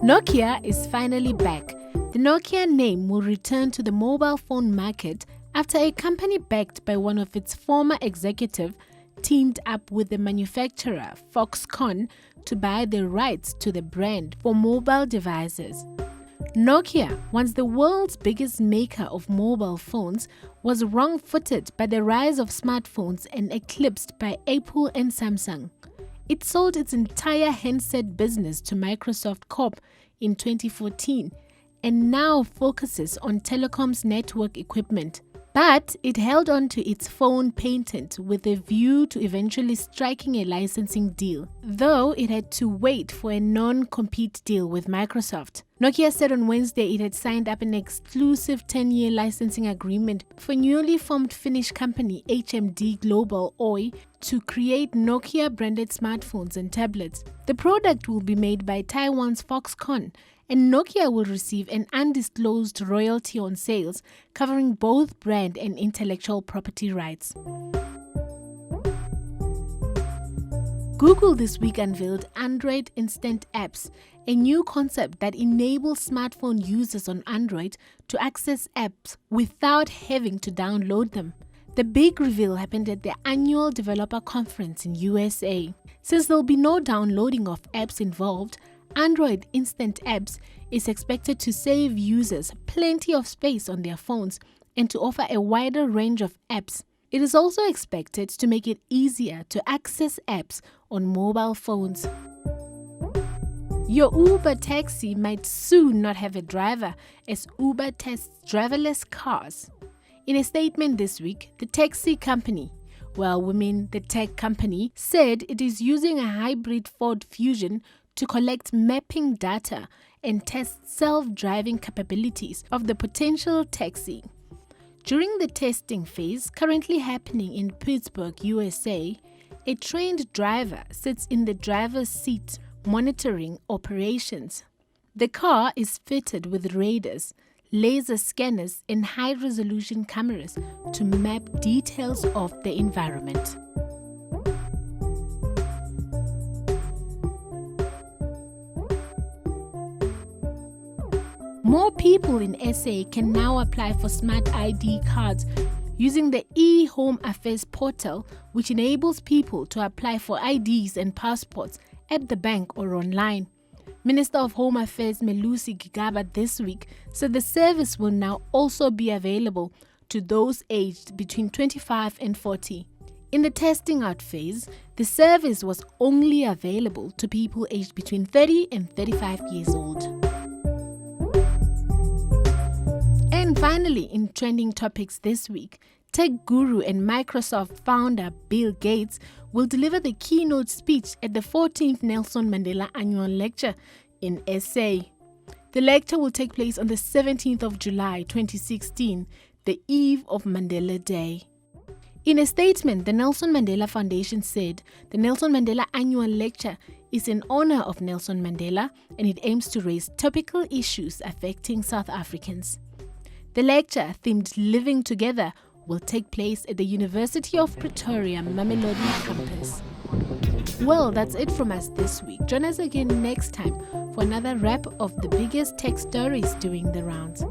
Nokia is finally back. The Nokia name will return to the mobile phone market after a company backed by one of its former executives teamed up with the manufacturer Foxconn to buy the rights to the brand for mobile devices. Nokia, once the world's biggest maker of mobile phones, was wrong-footed by the rise of smartphones and eclipsed by Apple and Samsung. It sold its entire handset business to Microsoft Corp in 2014 and now focuses on telecoms network equipment. But it held on to its phone patent with a view to eventually striking a licensing deal, though it had to wait for a non-compete deal with Microsoft. Nokia said on Wednesday it had signed up an exclusive 10-year licensing agreement for newly formed Finnish company HMD Global Oy to create Nokia-branded smartphones and tablets. The product will be made by Taiwan's Foxconn, and Nokia will receive an undisclosed royalty on sales, covering both brand and intellectual property rights. Google this week unveiled Android Instant Apps, a new concept that enables smartphone users on Android to access apps without having to download them. The big reveal happened at the annual developer conference in USA. Since there'll be no downloading of apps involved, Android Instant Apps is expected to save users plenty of space on their phones and to offer a wider range of apps. It is also expected to make it easier to access apps on mobile phones. Your Uber taxi might soon not have a driver as Uber tests driverless cars. In a statement this week, the taxi company, the tech company, said it is using a hybrid Ford Fusion to collect mapping data and test self-driving capabilities of the potential taxi. During the testing phase currently happening in Pittsburgh, USA, a trained driver sits in the driver's seat monitoring operations. The car is fitted with radars, laser scanners and high-resolution cameras to map details of the environment. More people in SA can now apply for Smart ID cards using the e-Home Affairs portal, which enables people to apply for IDs and passports at the bank or online. Minister of Home Affairs Melusi Gigaba this week said the service will now also be available to those aged between 25 and 40. In the testing out phase, the service was only available to people aged between 30 and 35 years old. And finally, in trending topics this week, tech guru and Microsoft founder Bill Gates will deliver the keynote speech at the 14th Nelson Mandela Annual Lecture in SA. The lecture will take place on the 17th of July 2016, the eve of Mandela Day. In a statement, the Nelson Mandela Foundation said the Nelson Mandela Annual Lecture is in honor of Nelson Mandela and it aims to raise topical issues affecting South Africans. The lecture, themed Living Together, will take place at the University of Pretoria Mamelodi campus. Well, that's it from us this week. Join us again next time for another wrap of the biggest tech stories doing the rounds.